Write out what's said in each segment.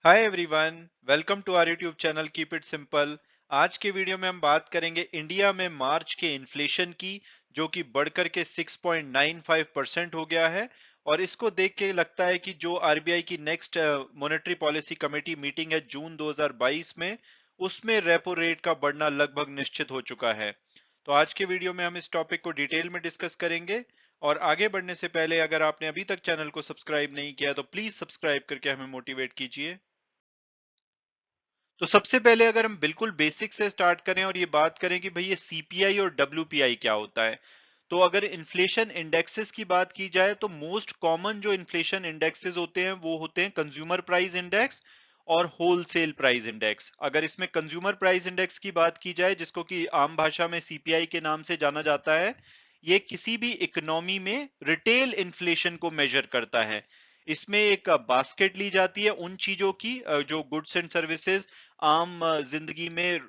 Hi everyone, welcome to our YouTube channel keep it simple. आज के video में हम बात करेंगे इंडिया में मार्च के इन्फ्लेशन की, जो कि बढ़कर के 6.95% हो गया है। और इसको देख के लगता है कि जो आरबीआई की next monetary policy committee meeting है जून 2022 में, उसमें रेपो रेट का बढ़ना लगभग निश्चित हो चुका है। तो आज के वीडियो में हम इस टॉपिक को डिटेल में डिस्कस करेंगे। और आगे बढ़ने से पहले अगर आपने अभी तक चैनल को सब्सक्राइब नहीं किया तो प्लीज सब्सक्राइब करके हमें मोटिवेट कीजिए। तो सबसे पहले अगर हम बिल्कुल बेसिक से स्टार्ट करें और ये बात करें कि भाई ये सीपीआई और डब्ल्यूपीआई क्या होता है, तो अगर इन्फ्लेशन इंडेक्सेस की बात की जाए तो मोस्ट कॉमन जो इन्फ्लेशन इंडेक्सेस होते हैं वो होते हैं कंज्यूमर प्राइस इंडेक्स और होलसेल प्राइस इंडेक्स। अगर इसमें कंज्यूमर प्राइस इंडेक्स की बात की जाए, जिसको कि आम भाषा में सीपीआई के नाम से जाना जाता है, ये किसी भी इकोनॉमी में रिटेल इन्फ्लेशन को मेजर करता है। इसमें एक बास्केट ली जाती है उन चीजों की जो गुड्स एंड सर्विसेज आम जिंदगी में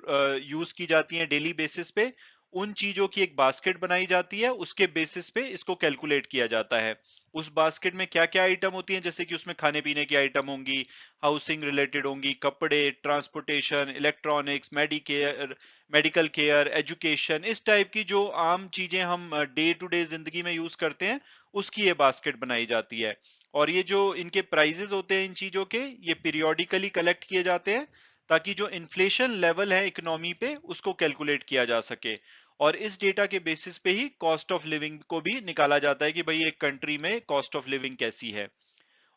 यूज की जाती हैं डेली बेसिस पे। उन चीजों की एक बास्केट बनाई जाती है, उसके बेसिस पे इसको कैलकुलेट किया जाता है। उस बास्केट में क्या क्या आइटम होती हैं, जैसे कि उसमें खाने पीने की आइटम होंगी, हाउसिंग रिलेटेड होंगी, कपड़े, transportation, electronics, Medicare, medical care, education, इस टाइप की जो आम चीजें हम डे टू डे जिंदगी में यूज करते हैं, उसकी ये बास्केट बनाई जाती है। और ये जो इनके प्राइजेस होते हैं इन चीजों के, ये पीरियोडिकली कलेक्ट किए जाते हैं ताकि जो इन्फ्लेशन लेवल है इकोनॉमी पे उसको कैलकुलेट किया जा सके। और इस डेटा के बेसिस पे ही कॉस्ट ऑफ लिविंग को भी निकाला जाता है कि भाई एक कंट्री में कॉस्ट ऑफ लिविंग कैसी है।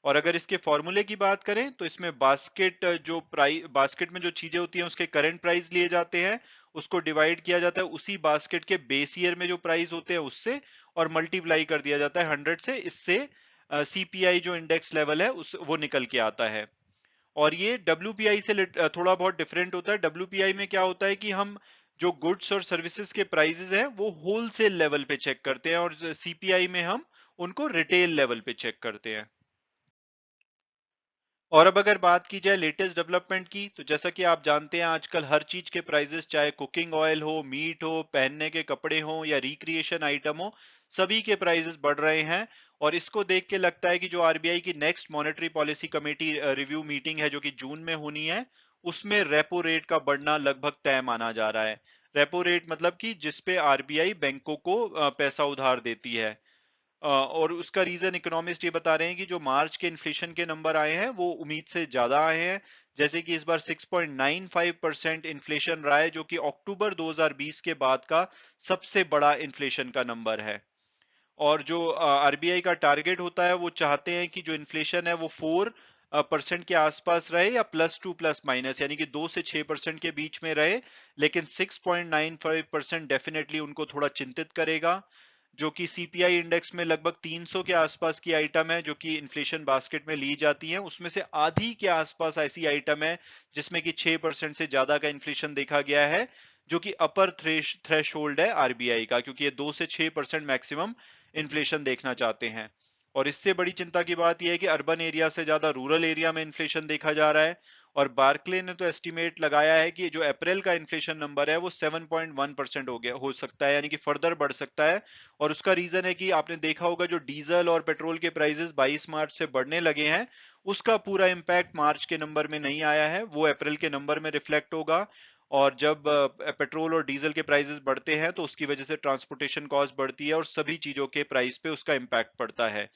और अगर इसके फॉर्मूले की बात करें तो इसमें बास्केट में जो चीजें होती हैं उसके करंट प्राइस लिए जाते हैं, उसको डिवाइड किया जाता है उसी बास्केट के बेस ईयर में जो प्राइस होते हैं उससे, और मल्टीप्लाई कर दिया जाता है 100 से। इससे सीपीआई जो इंडेक्स लेवल है उस वो निकल के आता है। और ये डब्ल्यूपीआई से थोड़ा बहुत डिफरेंट होता है। डब्ल्यूपीआई में क्या होता है कि हम जो गुड्स और सर्विसेज के प्राइसेस हैं वो होलसेल लेवल पे चेक करते हैं, और सीपीआई में हम उनको रिटेल लेवल पे चेक करते हैं। और अब अगर बात की जाए लेटेस्ट डेवलपमेंट की, तो जैसा कि आप जानते हैं आजकल हर चीज के प्राइसेस, चाहे कुकिंग ऑयल हो, मीट हो, पहनने के कपड़े हो या रिक्रिएशन आइटम हो, सभी के प्राइसेस बढ़ रहे हैं। और इसको देख के लगता है कि जो आरबीआई की next monetary policy committee review meeting है जो कि जून में होनी है, उसमें रेपो रेट का बढ़ना लगभग तय माना जा रहा है। रेपो रेट मतलब कि जिसपे आरबीआई बैंकों को पैसा उधार देती है। और उसका रीजन इकोनॉमिस्ट ये बता रहे हैं कि जो मार्च के इन्फ्लेशन के नंबर आए हैं वो उम्मीद से ज्यादा आए हैं। जैसे कि इस बार 6.95% इन्फ्लेशन रहा है, जो कि अक्टूबर 2020 के बाद का सबसे बड़ा इन्फ्लेशन का नंबर है। और जो आरबीआई का टारगेट होता है, वो चाहते हैं कि जो इन्फ्लेशन है वो 4% के आसपास रहे, या +2 प्लस माइनस, यानी कि 2 से 6% के बीच में रहे। लेकिन 6.95% डेफिनेटली उनको थोड़ा चिंतित करेगा। जो कि सीपीआई इंडेक्स में लगभग 300 के आसपास की आइटम है जो कि इन्फ्लेशन बास्केट में ली जाती हैं, उसमें से आधी के आसपास ऐसी आइटम है जिसमें कि 6% से ज्यादा का इन्फ्लेशन देखा गया है, जो कि अपर थ्रेश होल्ड है आरबीआई का, क्योंकि ये 2 से 6% मैक्सिमम इन्फ्लेशन देखना चाहते हैं। और इससे बड़ी चिंता की बात यह है कि अर्बन एरिया से ज्यादा रूरल एरिया में इन्फ्लेशन देखा जा रहा है। और बार्कले ने तो एस्टिमेट लगाया है कि जो अप्रैल का इन्फ्लेशन नंबर है वो 7.1% हो गया हो सकता है, यानी कि फर्दर बढ़ सकता है। और उसका रीजन है कि आपने देखा होगा जो डीजल और पेट्रोल के प्राइसेस 22 मार्च से बढ़ने लगे हैं, उसका पूरा इंपैक्ट मार्च के नंबर में नहीं आया है, वो अप्रैल के नंबर में रिफ्लेक्ट होगा। और जब पेट्रोल और डीजल के प्राइसेस बढ़ते हैं तो उसकी वजह से ट्रांसपोर्टेशन कॉस्ट बढ़ती है और सभी चीजों के प्राइस पे उसका इम्पैक्ट पड़ता है।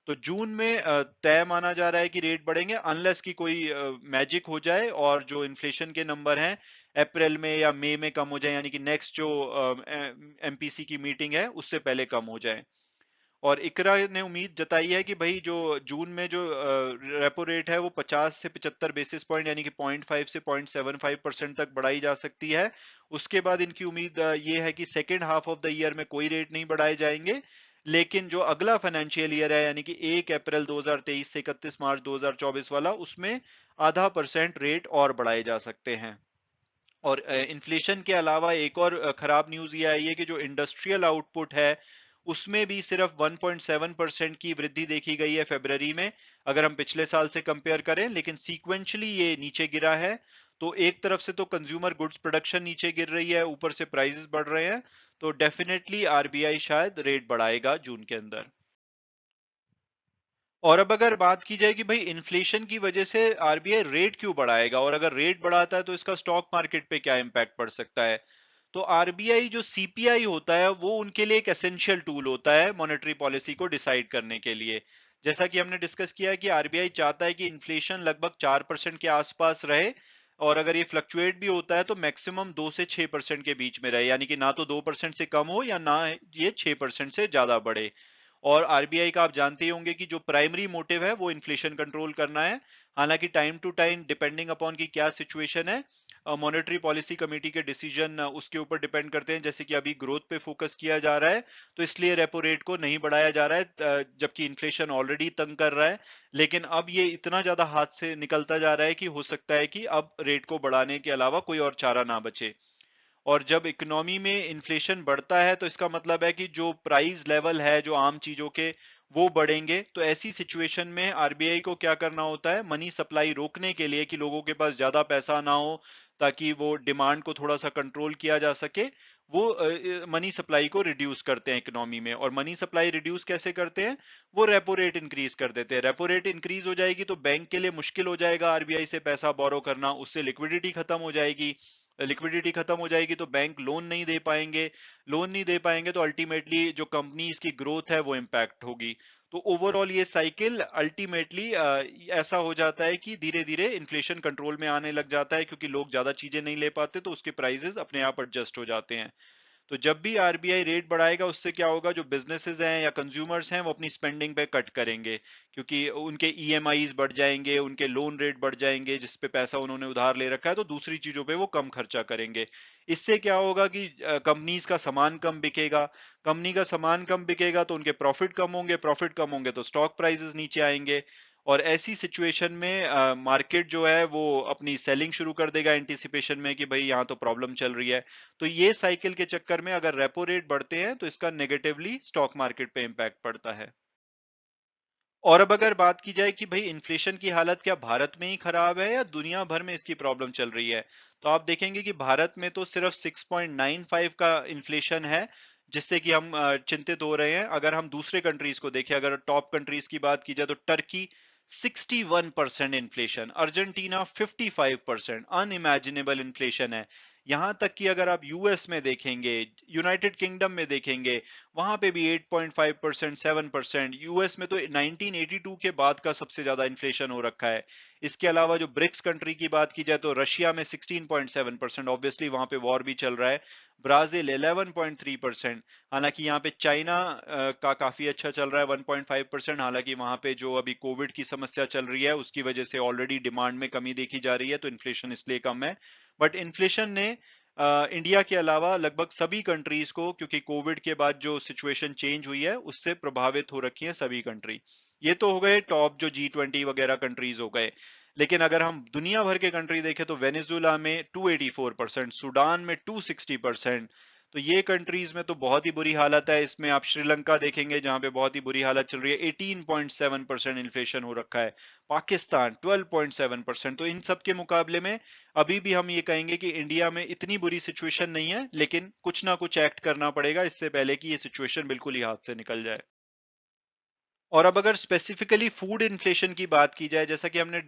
तो जून में तय माना जा रहा है कि रेट बढ़ेंगे, अनलेस की कोई मैजिक हो जाए और जो इन्फ्लेशन के नंबर हैं अप्रैल में या मई में कम हो जाए, यानी कि नेक्स्ट जो एमपीसी की मीटिंग है उससे पहले कम हो जाए। और इकरा ने उम्मीद जताई है कि भाई जो जून में जो रेपो रेट है वो 50 से 75 बेसिस पॉइंट, यानी कि 0.5 से 0.75% तक बढ़ाई जा सकती है। उसके बाद इनकी उम्मीद ये है कि second half of the year में कोई रेट नहीं बढ़ाए जाएंगे। लेकिन जो अगला फाइनेंशियल ईयर है, यानी कि 1 अप्रैल 2023 से 31 मार्च 2024 वाला, उसमें ½ % रेट और बढ़ाए जा सकते हैं। और इन्फ्लेशन के अलावा एक और खराब न्यूज ये आई है कि जो इंडस्ट्रियल आउटपुट है उसमें भी सिर्फ 1.7% की वृद्धि देखी गई है फरवरी में, अगर हम पिछले साल से कंपेयर करें। लेकिन सीक्वेंशली ये नीचे गिरा है। तो एक तरफ से तो कंज्यूमर गुड्स प्रोडक्शन नीचे गिर रही है, ऊपर से प्राइसेस बढ़ रहे हैं। तो डेफिनेटली आरबीआई शायद रेट बढ़ाएगा जून के अंदर। और अब अगर बात की जाए कि भाई इन्फ्लेशन की वजह से आरबीआई रेट क्यों बढ़ाएगा, और अगर रेट बढ़ाता है तो इसका स्टॉक मार्केट पे क्या इम्पैक्ट पड़ सकता है। तो आरबीआई जो सीपीआई होता है वो उनके लिए एक एसेंशियल टूल होता है मॉनेटरी पॉलिसी को डिसाइड करने के लिए। जैसा कि हमने डिस्कस किया कि आरबीआई चाहता है कि इन्फ्लेशन लगभग 4% के आसपास रहे, और अगर ये फ्लक्चुएट भी होता है तो मैक्सिमम 2 से 6% के बीच में रहे, यानी कि ना तो 2% से कम हो या ना ये 6% से ज्यादा बढ़े। और आरबीआई का आप जानते ही होंगे कि जो प्राइमरी मोटिव है वो इन्फ्लेशन कंट्रोल करना है। हालांकि time to time depending upon की क्या सिचुएशन है, मॉनेटरी पॉलिसी कमेटी के डिसीजन उसके ऊपर डिपेंड करते हैं। जैसे कि अभी ग्रोथ पे फोकस किया जा रहा है तो इसलिए रेपो रेट को नहीं बढ़ाया जा रहा है, जबकि इन्फ्लेशन ऑलरेडी तंग कर रहा है। लेकिन अब ये इतना ज्यादा हाथ से निकलता जा रहा है कि हो सकता है कि अब रेट को बढ़ाने के अलावा कोई और चारा ना बचे। और जब इकोनॉमी में इन्फ्लेशन बढ़ता है तो इसका मतलब है कि जो प्राइस लेवल है जो आम चीजों के वो बढ़ेंगे। तो ऐसी सिचुएशन में आरबीआई को क्या करना होता है, मनी सप्लाई रोकने के लिए कि लोगों के पास ज्यादा पैसा ना हो, ताकि वो डिमांड को थोड़ा सा कंट्रोल किया जा सके, वो मनी सप्लाई को रिड्यूस करते हैं इकोनॉमी में। और मनी सप्लाई रिड्यूस कैसे करते हैं, वो रेपो रेट इंक्रीज कर देते हैं। रेपो रेट इंक्रीज हो जाएगी तो बैंक के लिए मुश्किल हो जाएगा आरबीआई से पैसा बोरो करना, उससे लिक्विडिटी खत्म हो जाएगी। लिक्विडिटी खत्म हो जाएगी तो बैंक लोन नहीं दे पाएंगे। लोन नहीं दे पाएंगे तो अल्टीमेटली जो कंपनीज की ग्रोथ है वो इम्पैक्ट होगी। तो ओवरऑल ये साइकिल अल्टीमेटली ऐसा हो जाता है कि धीरे धीरे इन्फ्लेशन कंट्रोल में आने लग जाता है, क्योंकि लोग ज्यादा चीजें नहीं ले पाते तो उसके प्राइसेस अपने आप एडजस्ट हो जाते हैं। तो जब भी आरबीआई रेट बढ़ाएगा उससे क्या होगा, जो बिजनेसेस हैं या कंज्यूमर्स हैं वो अपनी स्पेंडिंग पे कट करेंगे, क्योंकि उनके ईएमआईज बढ़ जाएंगे, उनके लोन रेट बढ़ जाएंगे जिस पे पैसा उन्होंने उधार ले रखा है, तो दूसरी चीजों पे वो कम खर्चा करेंगे। इससे क्या होगा कि कंपनीज का सामान कम बिकेगा। कंपनी का सामान कम बिकेगा तो उनके प्रॉफिट कम होंगे, प्रॉफिट कम होंगे तो स्टॉक प्राइसेस नीचे आएंगे। और ऐसी सिचुएशन में मार्केट जो है वो अपनी सेलिंग शुरू कर देगा एंटिसिपेशन में कि भाई यहाँ तो प्रॉब्लम चल रही है। तो ये साइकिल के चक्कर में अगर रेपो रेट बढ़ते हैं तो इसका नेगेटिवली स्टॉक मार्केट पे इंपैक्ट पड़ता है। और अब अगर बात की जाए कि भाई इन्फ्लेशन की हालत क्या भारत में ही खराब है या दुनिया भर में इसकी प्रॉब्लम चल रही है, तो आप देखेंगे कि भारत में तो सिर्फ 6.95 का इन्फ्लेशन है, जिससे कि हम चिंतित हो रहे हैं। अगर हम दूसरे कंट्रीज को देखें, अगर टॉप कंट्रीज की बात की जाए तो Turkey 61% inflation, Argentina 55%, unimaginable inflation है। यहां तक कि अगर आप यूएस में देखेंगे, यूनाइटेड किंगडम में देखेंगे, वहां पे भी 8.5%, 7%। यूएस में तो 1982 के बाद का सबसे ज्यादा इन्फ्लेशन हो रखा है। इसके अलावा जो ब्रिक्स कंट्री की बात की जाए तो रशिया में 16.7%, ऑब्वियसली वहां पे वॉर भी चल रहा है। ब्राजील 11.3%। हालांकि यहाँ पे चाइना का काफी अच्छा चल रहा है 1.5%। हालांकि वहां पे जो अभी कोविड की समस्या चल रही है उसकी वजह से ऑलरेडी डिमांड में कमी देखी जा रही है, तो इन्फ्लेशन इसलिए कम है। बट इन्फ्लेशन ने इंडिया के अलावा लगभग सभी कंट्रीज को, क्योंकि कोविड के बाद जो सिचुएशन चेंज हुई है उससे प्रभावित हो रखी है सभी कंट्री। ये तो हो गए टॉप जो G20 वगैरह कंट्रीज हो गए। लेकिन अगर हम दुनिया भर के कंट्री देखें तो वेनेजुला में 284%, सूडान में 260%। तो ये कंट्रीज में तो बहुत ही बुरी हालत है। इसमें आप श्रीलंका देखेंगे जहां पे बहुत ही बुरी हालत चल रही है, 18.7% इन्फ्लेशन हो रखा है। पाकिस्तान 12.7%। तो इन सब के मुकाबले में अभी भी हम ये कहेंगे कि इंडिया में इतनी बुरी सिचुएशन नहीं है, लेकिन कुछ ना कुछ एक्ट करना पड़ेगा इससे पहले कि ये सिचुएशन बिल्कुल ही हाथ से निकल जाए। और अब अगर स्पेसिफिकली फूड इन्फ्लेशन की बात की जाए, जैसा कि हमने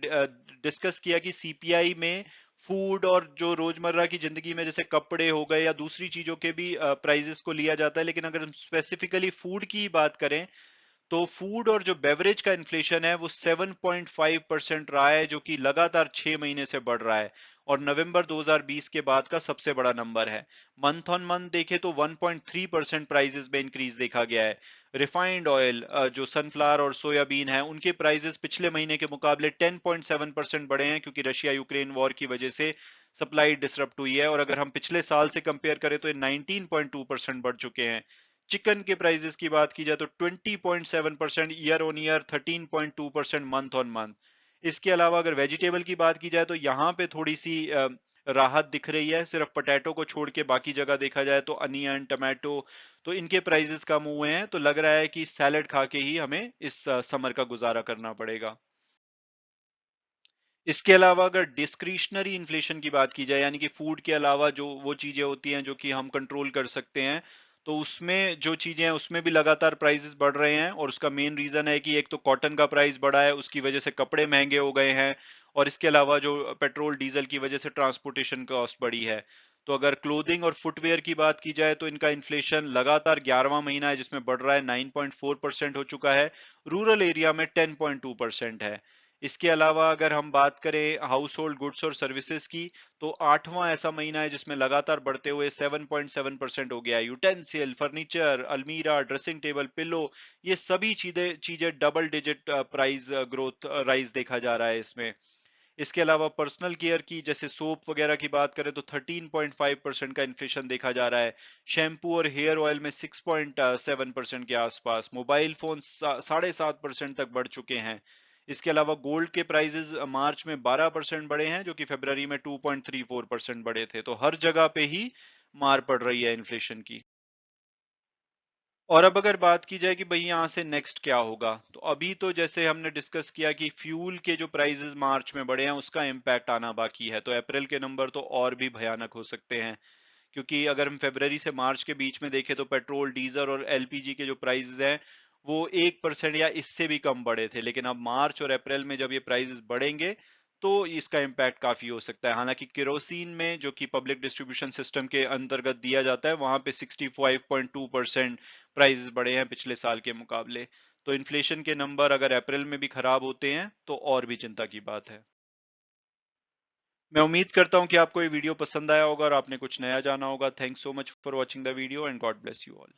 डिस्कस किया कि सीपीआई में फूड और जो रोजमर्रा की जिंदगी में जैसे कपड़े हो गए या दूसरी चीजों के भी प्राइजेस को लिया जाता है, लेकिन अगर हम स्पेसिफिकली फूड की बात करें तो फूड और जो बेवरेज का इन्फ्लेशन है वो 7.5% रहा है, जो कि लगातार 6 महीने से बढ़ रहा है, और नवंबर 2020 के बाद का सबसे बड़ा नंबर है। मंथ ऑन मंथ देखे तो 1.3% प्राइसेस में इंक्रीज देखा गया है। रिफाइंड ऑयल जो सनफ्लावर और सोयाबीन है उनके प्राइसेस पिछले महीने के मुकाबले 10.7% बढ़े हैं, क्योंकि रशिया यूक्रेन वॉर की वजह से सप्लाई डिसरप्ट हुई है। और अगर हम पिछले साल से कंपेयर करें तो ये 19.2% बढ़ चुके हैं। चिकन के प्राइसेस की बात की जाए तो 20.7% year on year, 13.2% month on month. इसके अलावा अगर वेजिटेबल की बात की जाए तो यहाँ पे थोड़ी सी राहत दिख रही है, सिर्फ पोटैटो को छोड़ के बाकी जगह देखा जाए तो अनियन, टमाटो, तो इनके प्राइसेस कम हुए हैं। तो लग रहा है कि सैलेड खा के ही हमें इस समर का गुजारा करना पड़ेगा। इसके अलावा अगर डिस्क्रिशनरी इन्फ्लेशन की बात की जाए, यानी कि फूड के अलावा जो वो चीजें होती हैं जो कि हम कंट्रोल कर सकते हैं, तो उसमें जो चीजें हैं उसमें भी लगातार प्राइसेस बढ़ रहे हैं, और उसका मेन रीजन है कि एक तो कॉटन का प्राइस बढ़ा है, उसकी वजह से कपड़े महंगे हो गए हैं, और इसके अलावा जो पेट्रोल डीजल की वजह से ट्रांसपोर्टेशन कॉस्ट बढ़ी है। तो अगर क्लोथिंग और फुटवेयर की बात की जाए तो इनका इन्फ्लेशन लगातार 11वां महीना है जिसमें बढ़ रहा है, 9.4% हो चुका है। रूरल एरिया में 10.2% है। इसके अलावा अगर हम बात करें हाउस होल्ड गुड्स और सर्विसेज की, तो 8वां ऐसा महीना है जिसमें लगातार बढ़ते हुए 7.7% हो गया है। यूटेंसिल, फर्नीचर, अलमीरा, ड्रेसिंग टेबल, पिलो, ये सभी चीजें चीजें double digit price growth rise देखा जा रहा है इसमें। इसके अलावा पर्सनल केयर की जैसे सोप वगैरह की बात करें तो 13.5% का इन्फ्लेशन देखा जा रहा है। शैम्पू और हेयर ऑयल में 6.7% के आसपास। मोबाइल फोन 7.5% तक बढ़ चुके हैं। इसके अलावा गोल्ड के प्राइसेस मार्च में 12% बढ़े हैं, जो कि फरवरी में 2.34% बढ़े थे। तो हर जगह पे ही मार पड़ रही है इन्फ्लेशन की। और अब अगर बात की जाए कि भाई यहाँ से नेक्स्ट क्या होगा, तो अभी तो जैसे हमने डिस्कस किया कि फ्यूल के जो प्राइसेस मार्च में बढ़े हैं उसका इम्पैक्ट आना बाकी है, तो अप्रैल के नंबर तो और भी भयानक हो सकते हैं। क्योंकि अगर हम फरवरी से मार्च के बीच में देखें तो पेट्रोल डीजल और एलपीजी के जो प्राइसेस हैं वो 1% या इससे भी कम बढ़े थे, लेकिन अब मार्च और अप्रैल में जब ये प्राइसेस बढ़ेंगे तो इसका इम्पैक्ट काफी हो सकता है। हालांकि केरोसिन में जो कि पब्लिक डिस्ट्रीब्यूशन सिस्टम के अंतर्गत दिया जाता है वहां पे 65.2% प्राइसेस बढ़े हैं पिछले साल के मुकाबले। तो इन्फ्लेशन के नंबर अगर अप्रैल में भी खराब होते हैं तो और भी चिंता की बात है। मैं उम्मीद करता हूं कि आपको ये वीडियो पसंद आया होगा और आपने कुछ नया जाना होगा। Thanks so much for watching the video and God bless you all.